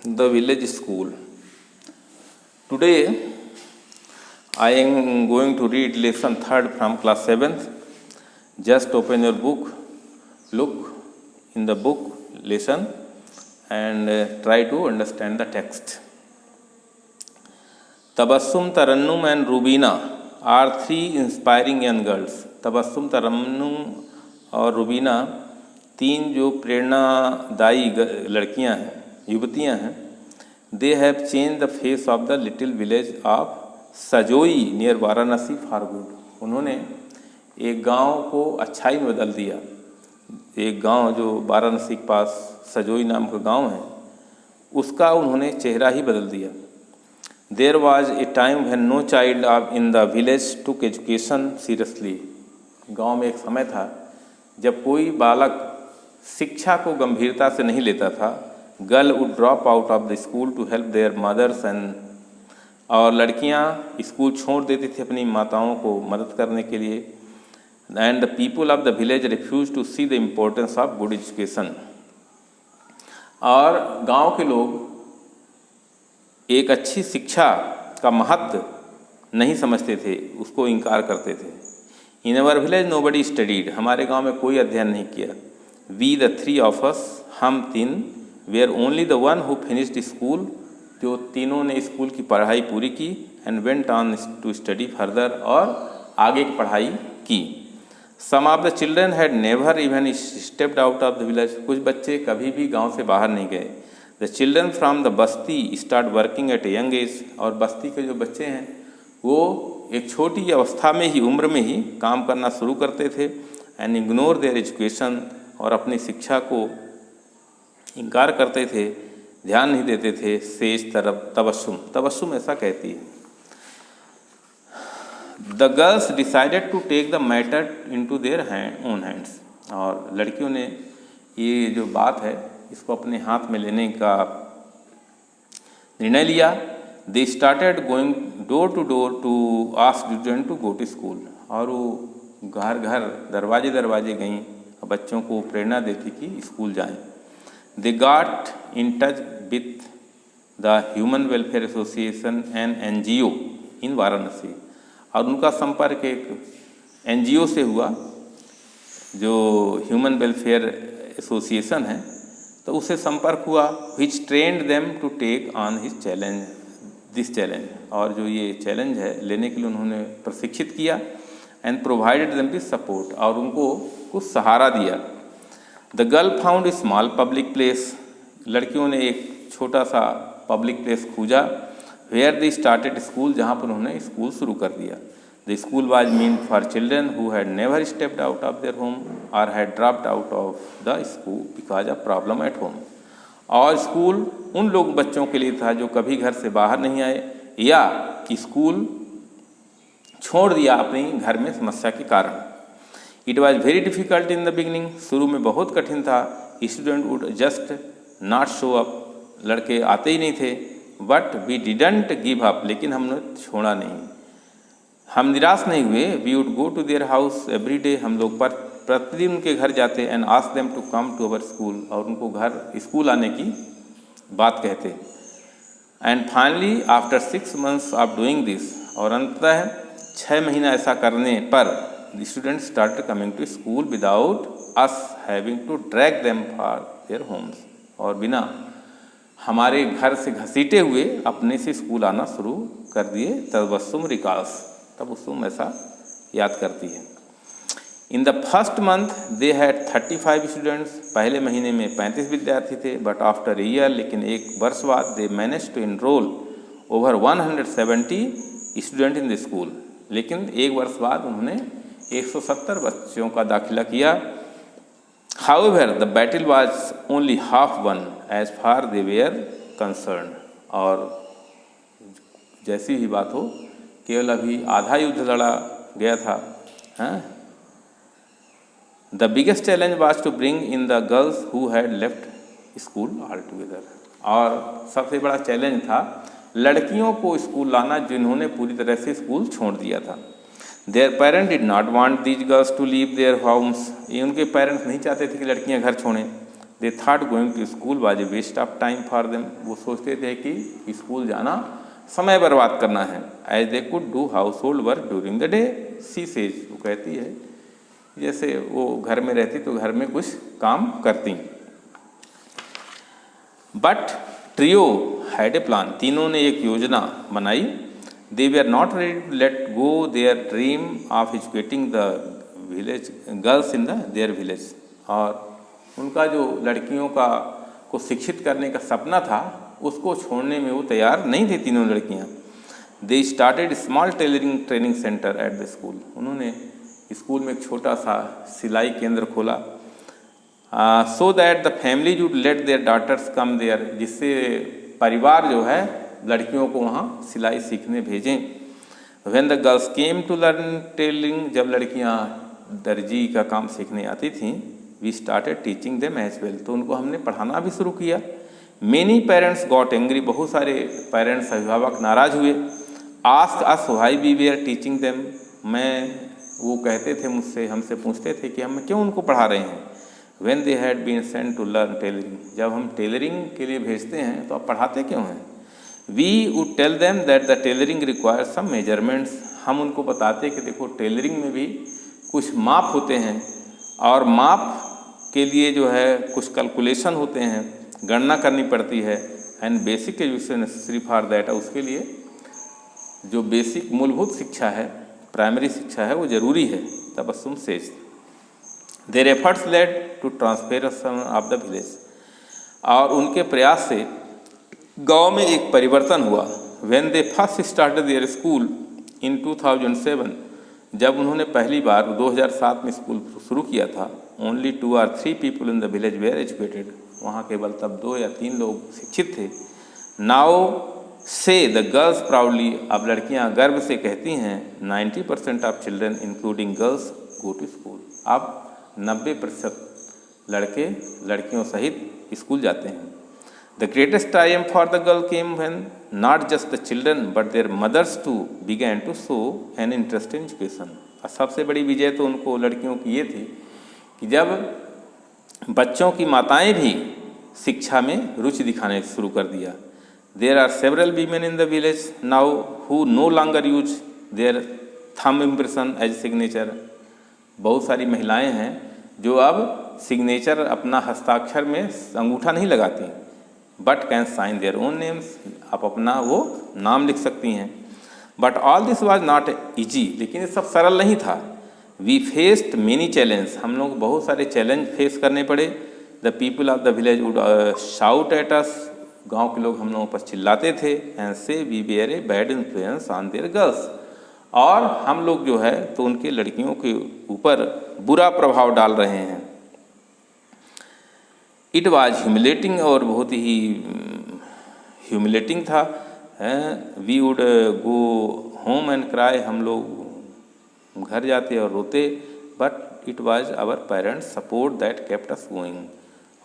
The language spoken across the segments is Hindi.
The village school. Today I am going to read lesson 3rd from class 7th. Just open your book, look in the book lesson and try to understand the text. Tabassum, Tarannum and Rubina are three inspiring young girls. Tabassum, Tarannum और रूबीना तीन जो प्रेरणादायी लड़कियां हैं, युवतियां हैं. They have change the face of the little village of Sajoi near Varanasi for good. उन्होंने एक गांव को अच्छाई में बदल दिया. एक गांव जो वाराणसी के पास सजोई नाम का गांव है, उसका उन्होंने चेहरा ही बदल दिया. There was a time when no child of in the village took education seriously. गांव में एक समय था जब कोई बालक शिक्षा को गंभीरता से नहीं लेता था. Girl would drop out of the school to help their mothers and, और लड़कियां स्कूल छोड़ देती थी अपनी माताओं को मदद करने के लिए. And the people of the village refuse to see the importance of good education. और गांव के लोग एक अच्छी शिक्षा का महत्व नहीं समझते थे, उसको इनकार करते थे. In our village nobody studied. हमारे गांव में कोई अध्ययन नहीं किया. We the three of us, हम तीन, were only the one who finished school, जो तीनों ने स्कूल की पढ़ाई पूरी की. And went on to study further, और आगे की पढ़ाई की. Some of the children had never even stepped out of the village. कुछ बच्चे कभी भी गांव से बाहर नहीं गए. The children from the Basti start working at a young age. और बस्ती के जो बच्चे हैं वो एक छोटी अवस्था में ही, उम्र में ही काम करना शुरू करते थे. एंड इग्नोर देयर एजुकेशन, और अपनी शिक्षा को इनकार करते थे, ध्यान नहीं देते थे. सेज तबस्सुम, तबस्सुम ऐसा कहती है. The girls decided to take the matter into their own hands. और लड़कियों ने ये जो बात है इसको अपने हाथ में लेने का निर्णय लिया. They started going door to ask student to go to school. और वो घर घर, दरवाजे दरवाजे गईं, बच्चों को प्रेरणा देती कि स्कूल जाएं. They got in touch with the human welfare association and NGO इन वाराणसी. और उनका संपर्क एक NGO से हुआ जो ह्यूमन वेलफेयर एसोसिएशन है, तो उससे संपर्क हुआ. Which trained them to take on this challenge. और जो ये चैलेंज है लेने के लिए उन्होंने प्रशिक्षित किया. And provided them with support, और उनको कुछ सहारा दिया. The girl found a small public place. लड़कियों ने एक छोटा सा पब्लिक प्लेस खोजा. वेयर दे स्टार्टेड स्कूल, जहाँ पर उन्होंने स्कूल शुरू कर दिया. The school was meant for children who had never stepped out of their home और had dropped out of the school because of problem at home. और स्कूल उन लोग बच्चों के लिए था जो कभी घर से बाहर नहीं आए या कि स्कूल छोड़ दिया अपनी घर में समस्या के कारण. It was very difficult in the beginning. शुरू में बहुत कठिन था. Student would just not show up. लड़के आते ही नहीं थे. But we didn't give up. लेकिन हमने छोड़ा नहीं, हम निराश नहीं हुए. We would go to their house every day. हम लोग पर प्रतिदिन उनके घर जाते. And ask them to come to our school. और उनको घर स्कूल आने की बात कहते. And finally after 6 months of doing this, और अंततः 6 महीना ऐसा करने पर the student started coming to school without us having to drag them for their homes. और बिना हमारे घर से घसीटे हुए अपने से स्कूल आना शुरू कर दिए. तबस्सुम रिकाल्स, तबस्सुम ऐसा याद करती है. In the first month they had 35 students. पहले महीने में 35 विद्यार्थी थे. बट आफ्टर ए ईयर, लेकिन एक वर्ष बाद, they manage to enroll over 170 student in the school. लेकिन एक वर्ष बाद उन्होंने 170 बच्चों का दाखिला किया. However the battle was only half won as far they were concern. और जैसी भी बात हो, केवल अभी आधा युद्ध लड़ा गया था. The biggest challenge was to bring in the girls who had left school altogether. और सबसे बड़ा चैलेंज था लड़कियों को स्कूल लाना जिन्होंने पूरी तरह से स्कूल छोड़ दिया था. Their parent did not want these girls to leave their homes. ये उनके पेरेंट्स नहीं चाहते थे कि लड़कियां घर छोड़ें. They thought going to school was a waste of time for them, वो सोचते थे कि स्कूल जाना समय बर्बाद करना है। As they could do household work during the day, she says, वो कहती है जैसे वो घर में रहती तो घर में कुछ काम करती। But trio had a plan, तीनों ने एक योजना बनाई। They were are not ready to let go their dream of educating the village girls in the their village, और उनका जो लड़कियों का को शिक्षित करने का सपना था उसको छोड़ने में वो तैयार नहीं थी तीनों लड़कियां। They started small tailoring training centre at the school, उन्होंने स्कूल में एक छोटा सा सिलाई केंद्र खोला। So that the family would let their daughters come there, जिससे परिवार जो है लड़कियों को वहाँ सिलाई सीखने भेजें। When the girls came to learn tailoring, जब लड़कियाँ दर्जी का काम सीखने आती थीं, we started teaching them as well, तो उनको हमने पढ़ाना भी शुरू किया। मेनी पेरेंट्स गॉट एंग्री, बहुत सारे पेरेंट्स अभिभावक नाराज हुए। Ask us why we were are teaching them, वो कहते थे मुझसे, हमसे पूछते थे कि हम क्यों उनको पढ़ा रहे हैं। When they had been sent to learn tailoring, जब हम टेलरिंग के लिए भेजते हैं तो आप पढ़ाते क्यों हैं। We would tell them that the tailoring requires some measurements, हम उनको बताते कि देखो टेलरिंग में भी कुछ माप होते हैं और माप के लिए जो है कुछ कैलकुलेशन होते हैं, गणना करनी पड़ती है। And basic education necessary for that, उसके लिए जो बेसिक मूलभूत शिक्षा है, प्राइमरी शिक्षा है, वो जरूरी है। Tabassum says their efforts led to transformation of the village, और उनके प्रयास से गांव में एक परिवर्तन हुआ। When they first started their school in 2007, जब उन्होंने पहली बार 2007 में स्कूल शुरू किया था, only 2 or 3 people in the village were educated, वहाँ केवल तब 2 या 3 लोग शिक्षित थे। नाउ से द गर्ल्स प्राउडली, अब लड़कियां गर्व से कहती हैं 90% of children including girls go to school, अब 90% लड़के लड़कियों सहित स्कूल जाते हैं। The greatest time for the girl came when not just the children but their mothers too began to show an interest in education, और सबसे बड़ी विजय तो उनको लड़कियों की ये थी कि जब बच्चों की माताएं भी शिक्षा में रुचि दिखाने शुरू कर दिया। There are several women in the village now who no longer use their thumb impression as signature, बहुत सारी महिलाएं हैं जो अब सिग्नेचर अपना हस्ताक्षर में अंगूठा नहीं लगाती, but can sign their own names, आप अपना वो नाम लिख सकती हैं। But all this was not easy, लेकिन ये सब सरल नहीं था। वी फेस्ड मेनी चैलेंज, हम लोग बहुत सारे चैलेंज फेस करने पड़े। The people of the village would shout at us, गांव के लोग हम लोगों पर चिल्लाते थे। And say we were a bad influence on their girls, और हम लोग जो है तो उनके लड़कियों के ऊपर बुरा प्रभाव डाल रहे हैं। इट वाज ह्यूमिलेटिंग, और बहुत ही ह्यूमिलेटिंग था। We would go home and cry, हम लोग घर जाते और रोते। But it was our parents support that kept us going,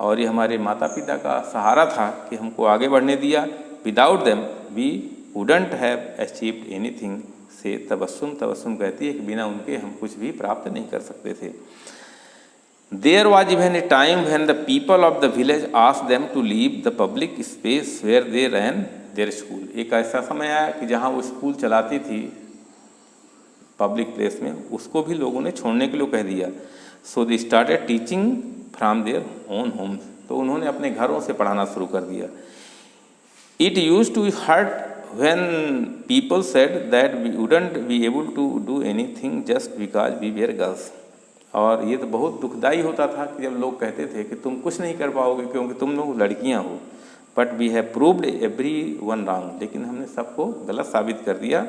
और ये हमारे माता पिता का सहारा था कि हमको आगे बढ़ने दिया। Without them we wouldn't have achieved anything, say Tabassum, Tabassum कहती है कि बिना उनके हम कुछ भी प्राप्त नहीं कर सकते थे। There was even a time when the people of the village asked them to leave the public space where they ran their school, एक ऐसा समय आया कि जहाँ वो स्कूल चलाती थी पब्लिक प्लेस में, उसको भी लोगों ने छोड़ने के लिए कह दिया। So they started teaching from their own homes, तो उन्होंने अपने घरों से पढ़ाना शुरू कर दिया। It used to hurt when people said that we wouldn't be able to do anything just because we were girls, और ये तो बहुत दुखदाई होता था कि जब लोग कहते थे कि तुम कुछ नहीं कर पाओगे क्योंकि तुम लोग लड़कियां हो। But we have proved everyone wrong, लेकिन हमने सबको गलत साबित कर दिया।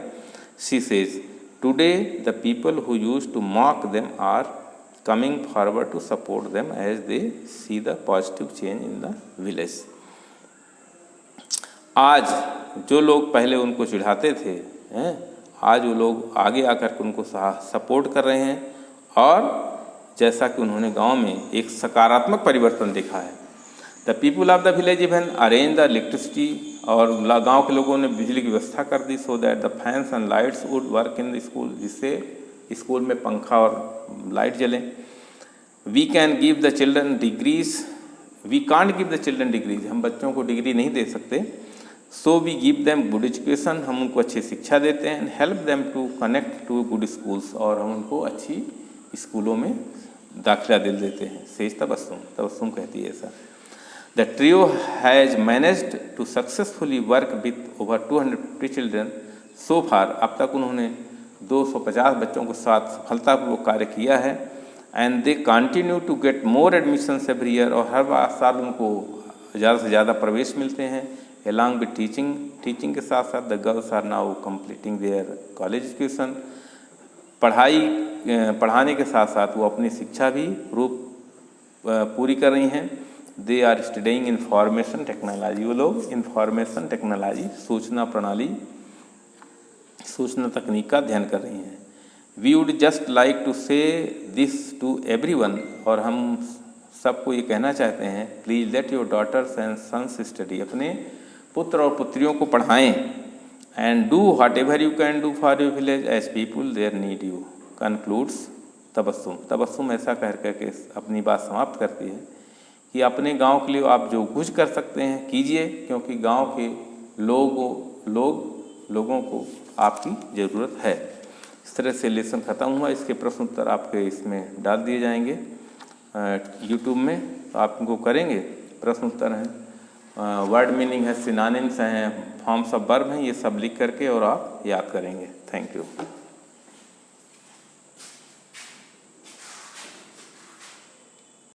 She says today the people who used to mock them are coming forward to support them as they see the positive change in the village. आज जो लोग पहले उनको चिढ़ाते थे, आज वो लोग आगे आकर के उनको सपोर्ट कर रहे हैं, और जैसा कि उन्होंने गांव में एक सकारात्मक परिवर्तन देखा है। The people of the village even arrange the electricity, और गांव के लोगों ने बिजली की व्यवस्था कर दी। So that the fans and lights would work in the school, जिससे स्कूल में पंखा और लाइट जलें। We can give the children degrees we can't give the children degrees, हम बच्चों को डिग्री नहीं दे सकते। So we give them good education, हम उनको अच्छी शिक्षा देते हैं। Help them to connect to good schools, और हम उनको अच्छी स्कूलों में दाखिला दिल देते हैं। सेज तबस्सुम, तबस्सुम कहती है ऐसा। The trio has managed to successfully work with over 250 children so far, अब तक उन्होंने 250 बच्चों के साथ सफलतापूर्वक कार्य किया है। And they continue to get more admissions every year, और हर साल उनको ज़्यादा से ज़्यादा प्रवेश मिलते हैं। एलॉन्ग विथ टीचिंग के साथ साथ the girls are now completing their college education, पढ़ाने के साथ साथ वो अपनी शिक्षा भी पूरी कर रही हैं। They are studying information technology, वो लोग इंफॉर्मेशन टेक्नोलॉजी, सूचना प्रणाली, सूचना तकनीक का अध्ययन कर रही हैं। We would just like to say this to everyone, और हम सबको ये कहना चाहते हैं, please let your daughters and sons study, अपने पुत्र और पुत्रियों को पढ़ाएं। And do whatever you can do for your village as people there need you, concludes Tabassum. Tabassum ऐसा कह करके अपनी बात समाप्त करती है कि अपने गांव के लिए आप जो कुछ कर सकते हैं कीजिए, क्योंकि गांव के लोगों को आपकी ज़रूरत है। इस तरह से लेसन ख़त्म हुआ। इसके प्रश्न उत्तर आपके इसमें डाल दिए जाएंगे यूट्यूब में, तो आप इनको करेंगे। प्रश्न उत्तर हैं, वर्ड मीनिंग है, सिनोनिम्स हैं, फॉर्म्स ऑफ वर्ब हैं, ये सब लिख करके और आप याद करेंगे। Thank you.